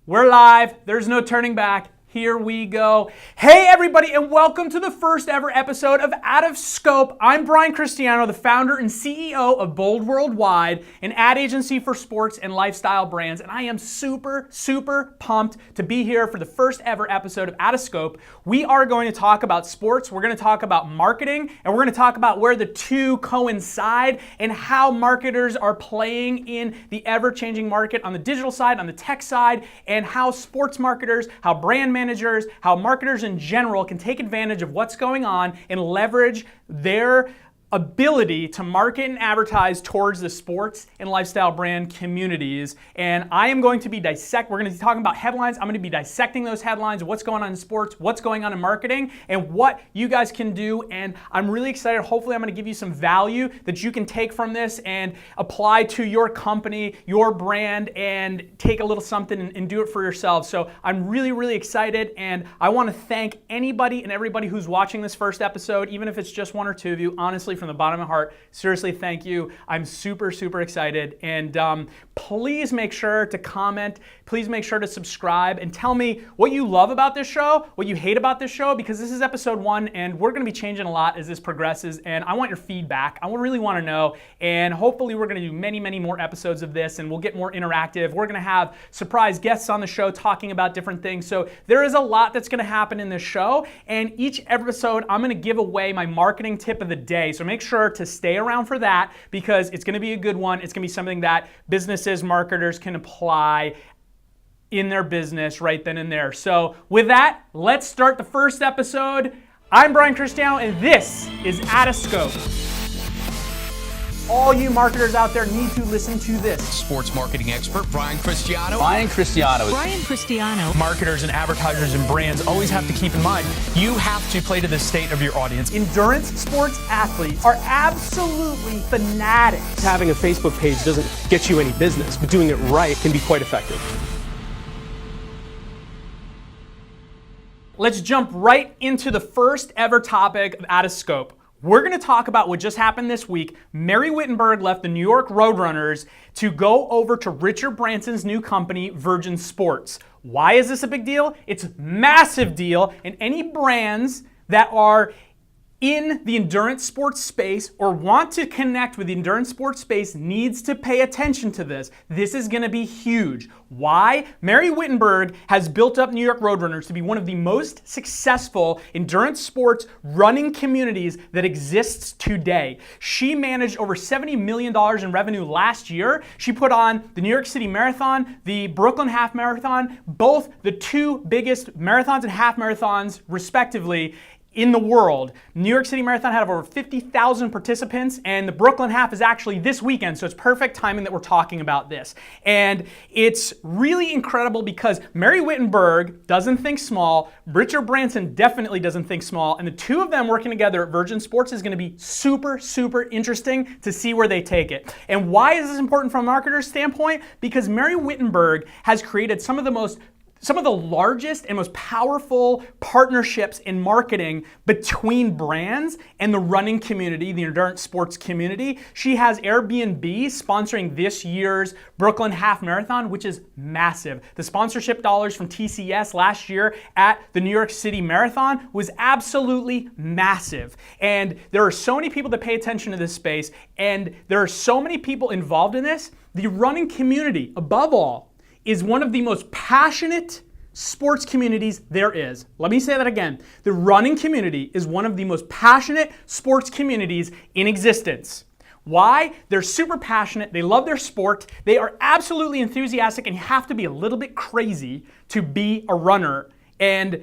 We're live. There's no turning back. Here we go. Hey everybody, and welcome to the first ever episode of Out of Scope. I'm Brian Cristiano, the founder and CEO of Bold Worldwide, an ad agency for sports and lifestyle brands, and I am super pumped to be here for the first ever episode of Out of Scope. We are going to talk about sports, we're going to talk about marketing, and we're going to talk about where the two coincide and how marketers are playing in the ever-changing market on the digital side, on the tech side, and how sports marketers, how brand managers, how marketers in general can take advantage of what's going on and leverage their ability to market and advertise towards the sports and lifestyle brand communities. And I am going to be we're going to be talking about headlines. I'm going to be dissecting those headlines, what's going on in sports, what's going on in marketing, and what you guys can do. And I'm really excited. Hopefully I'm going to give you some value that you can take from this and apply to your company, your brand, and take a little something and do it for yourselves. So I'm really excited, and I want to thank anybody and everybody who's watching this first episode, even if it's just one or two of you. Honestly, from the bottom of my heart, seriously, thank you. I'm super excited, and please make sure to comment, please make sure to subscribe, and tell me what you love about this show, what you hate about this show, because this is episode 1 and we're going to be changing a lot as this progresses, and I want your feedback. I really want to know, and hopefully we're going to do many more episodes of this, and we'll get more interactive. We're going to have surprise guests on the show talking about different things, so there is a lot that's going to happen in this show, and each episode I'm going to give away my marketing tip of the day. So make sure to stay around for that, because it's going to be a good one. It's going to be something that businesses, marketers can apply in their business right then and there. So with that, let's start the first episode. I'm Brian Cristiano, and this is Out of Scope. All you marketers out there need to listen to this. Sports marketing expert Brian Cristiano. Brian Cristiano. Brian Cristiano. Marketers and advertisers and brands always have to keep in mind, you have to play to the state of your audience. Endurance sports athletes are absolutely fanatics. Having a Facebook page doesn't get you any business, but doing it right can be quite effective. Let's jump right into the first ever topic of Out of Scope. We're going to talk about what just happened this week. Mary Wittenberg left the New York Roadrunners to go over to Richard Branson's new company, Virgin Sports. Why is this a big deal? It's a massive deal, and any brands that are in the endurance sports space or want to connect with the endurance sports space needs to pay attention to this. This is going to be huge. Why? Mary Wittenberg has built up New York Roadrunners to be one of the most successful endurance sports running communities that exists today. She managed over $70 million in revenue last year. She put on the New York City Marathon, the Brooklyn Half Marathon, both the two biggest marathons and half marathons respectively in the world. New York City Marathon had over 50,000 participants, and the Brooklyn Half is actually this weekend, so it's perfect timing that we're talking about this. And it's really incredible because Mary Wittenberg doesn't think small, Richard Branson definitely doesn't think small, and the two of them working together at Virgin Sports is going to be super interesting to see where they take it. And why is this important from a marketer's standpoint? Because Mary Wittenberg has created some of the largest and most powerful partnerships in marketing between brands and the running community, the endurance sports community. She has Airbnb sponsoring this year's Brooklyn Half Marathon, which is massive. The sponsorship dollars from TCS last year at the New York City Marathon was absolutely massive. And there are so many people that pay attention to this space, and there are so many people involved in this. The running community, above all, is one of the most passionate sports communities there is. Let me say that again. The running community is one of the most passionate sports communities in existence. Why? They're super passionate, they love their sport, they are absolutely enthusiastic, and you have to be a little bit crazy to be a runner, and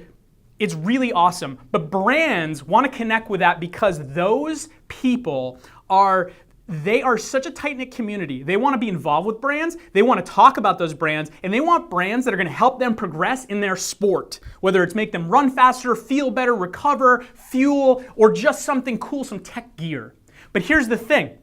it's really awesome. But brands want to connect with that because those people are such a tight-knit community. They want to be involved with brands, they want to talk about those brands, and they want brands that are going to help them progress in their sport. Whether it's make them run faster, feel better, recover, fuel, or just something cool, some tech gear. But here's the thing.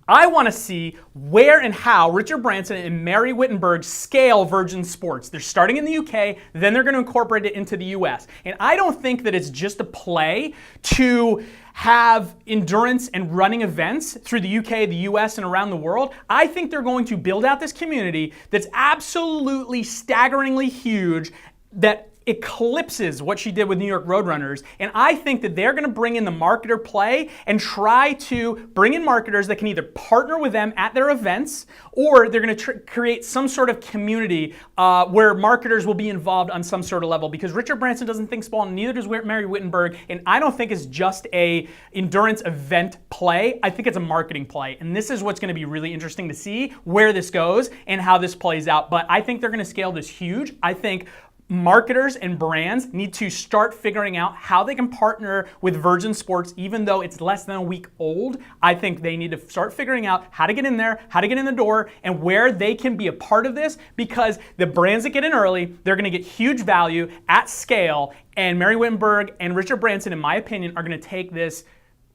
I want to see where and how Richard Branson and Mary Wittenberg scale Virgin Sports. They're starting in the UK, then they're going to incorporate it into the US. And I don't think that it's just a play to have endurance and running events through the UK, the US, and around the world. I think they're going to build out this community that's absolutely staggeringly huge, that eclipses what she did with New York Roadrunners. And I think that they're going to bring in the marketer play and try to bring in marketers that can either partner with them at their events, or they're going to create some sort of community where marketers will be involved on some sort of level, because Richard Branson doesn't think small, and neither does Mary Wittenberg. And I don't think it's just a endurance event play. I think it's a marketing play. And this is what's going to be really interesting to see where this goes and how this plays out. But I think they're going to scale this huge. I think marketers and brands need to start figuring out how they can partner with Virgin Sports, even though it's less than a week old. I think they need to start figuring out how to get in there, how to get in the door, and where they can be a part of this, because the brands that get in early, they're going to get huge value at scale, and Mary Wittenberg and Richard Branson, in my opinion, are going to take this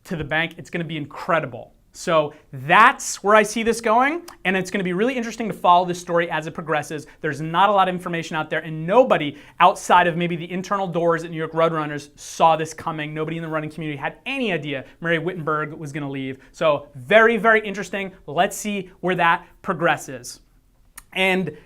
to the bank. It's going to be incredible. So that's where I see this going, and it's going to be really interesting to follow this story as it progresses. There's not a lot of information out there, and nobody outside of maybe the internal doors at New York Roadrunners saw this coming. Nobody in the running community had any idea Mary Wittenberg was going to leave. So very, very interesting. Let's see where that progresses. And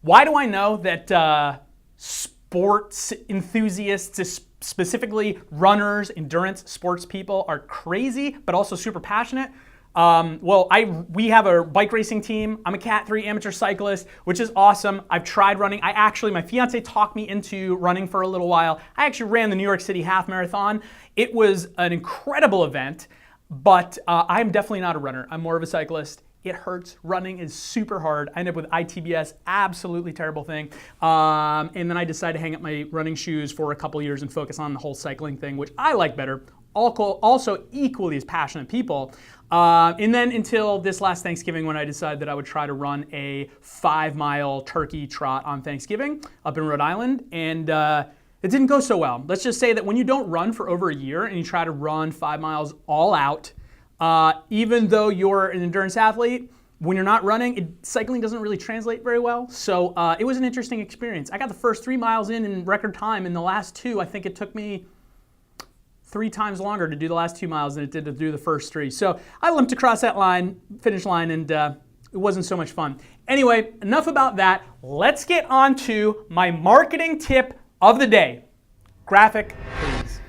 why do I know that sports enthusiasts, specifically runners, endurance sports people, are crazy but also super passionate? Well, we have a bike racing team. I'm a Cat 3 amateur cyclist, which is awesome. I've tried running. My fiance talked me into running for a little while. I actually ran the New York City Half Marathon. It was an incredible event, but I'm definitely not a runner. I'm more of a cyclist. It hurts. Running is super hard. I ended up with ITBS, absolutely terrible thing. And then I decided to hang up my running shoes for a couple years and focus on the whole cycling thing, which I like better. Also equally as passionate people. And then until this last Thanksgiving, when I decided that I would try to run a 5-mile turkey trot on Thanksgiving up in Rhode Island. And it didn't go so well. Let's just say that when you don't run for over a year and you try to run 5 miles all out, even though you're an endurance athlete, when you're not running, cycling doesn't really translate very well. So it was an interesting experience. I got the first 3 miles in record time. In the last 2, I think it took me 3 times longer to do the last 2 miles than it did to do the first 3. So I limped across that finish line, and it wasn't so much fun. Anyway, enough about that. Let's get on to my marketing tip of the day. Graphic, please.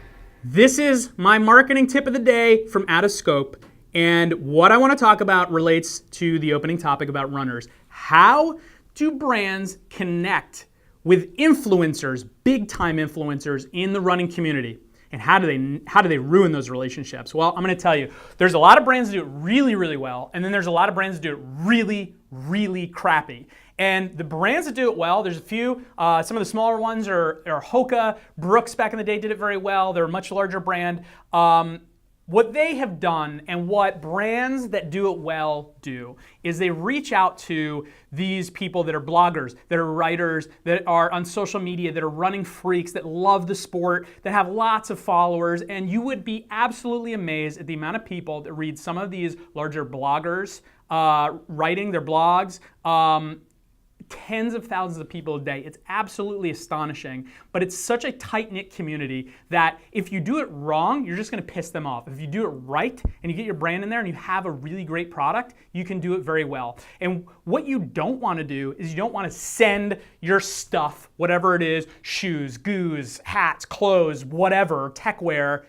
This is my marketing tip of the day from OUTOFSCOPE, and what I want to talk about relates to the opening topic about runners. How do brands connect with influencers, big-time influencers in the running community? And how do they ruin those relationships? Well, I'm going to tell you, there's a lot of brands that do it really, really well, and then there's a lot of brands that do it really, really crappy. And the brands that do it well, there's a few. Some of the smaller ones are Hoka. Brooks back in the day did it very well. They're a much larger brand. What they have done, and what brands that do it well do, is they reach out to these people that are bloggers, that are writers, that are on social media, that are running freaks, that love the sport, that have lots of followers. And you would be absolutely amazed at the amount of people that read some of these larger bloggers writing their blogs. Tens of thousands of people a day. It's absolutely astonishing, but it's such a tight-knit community that if you do it wrong, you're just going to piss them off. If you do it right and you get your brand in there and you have a really great product, you can do it very well. And what you don't want to do is you don't want to send your stuff, whatever it is, shoes, goos, hats, clothes, whatever, techwear,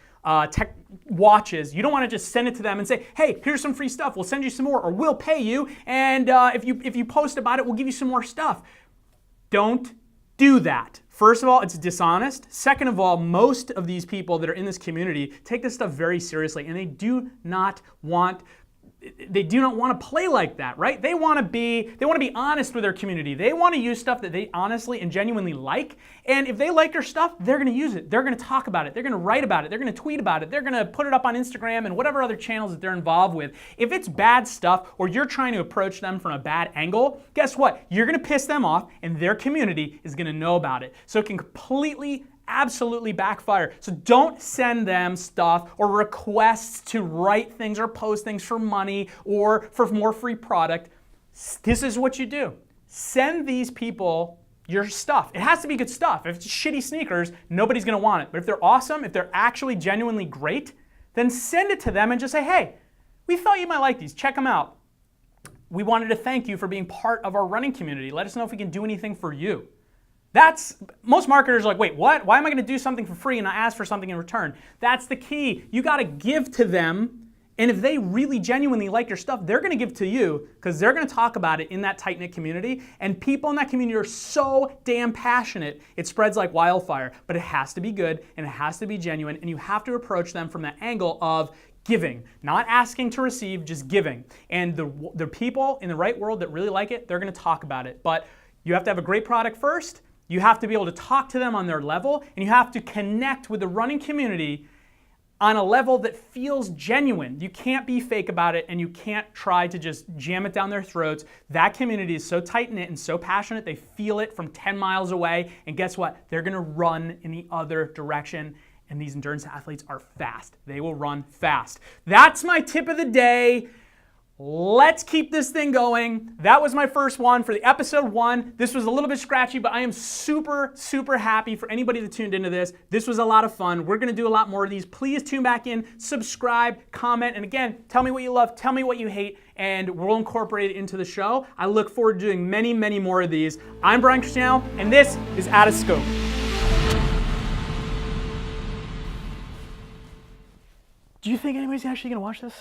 tech watches. You don't want to just send it to them and say, hey, here's some free stuff. We'll send you some more, or we'll pay you. And if you post about it, we'll give you some more stuff. Don't do that. First of all, it's dishonest. Second of all, most of these people that are in this community take this stuff very seriously, and they do not want to play like that, right? They want to be honest with their community. They want to use stuff that they honestly and genuinely like. And if they like your stuff, they're going to use it. They're going to talk about it. They're going to write about it. They're going to tweet about it. They're going to put it up on Instagram and whatever other channels that they're involved with. If it's bad stuff, or you're trying to approach them from a bad angle, guess what? You're going to piss them off, and their community is going to know about it. So it can completely absolutely backfire. So don't send them stuff or requests to write things or post things for money or for more free product. This is what you do. Send these people your stuff. It has to be good stuff. If it's shitty sneakers, nobody's going to want it. But if they're awesome, if they're actually genuinely great, then send it to them and just say, hey, we thought you might like these. Check them out. We wanted to thank you for being part of our running community. Let us know if we can do anything for you. Most marketers are like, wait, what? Why am I going to do something for free and not ask for something in return? That's the key. You got to give to them. And if they really genuinely like your stuff, they're going to give to you because they're going to talk about it in that tight-knit community. And people in that community are so damn passionate, it spreads like wildfire. But it has to be good and it has to be genuine. And you have to approach them from that angle of giving, not asking to receive, just giving. And the people in the right world that really like it, they're going to talk about it. But you have to have a great product first. You have to be able to talk to them on their level. And you have to connect with the running community on a level that feels genuine. You can't be fake about it and you can't try to just jam it down their throats. That community is so tight-knit and so passionate, they feel it from 10 miles away. And guess what? They're going to run in the other direction. And these endurance athletes are fast. They will run fast. That's my tip of the day. Let's keep this thing going. That was my first one for the episode 1. This was a little bit scratchy, but I am super, super happy for anybody that tuned into this. This was a lot of fun. We're going to do a lot more of these. Please tune back in, subscribe, comment, and again, tell me what you love, tell me what you hate, and we'll incorporate it into the show. I look forward to doing many, many more of these. I'm Brian Cristiano, and this is Out of Scope. Do you think anybody's actually going to watch this?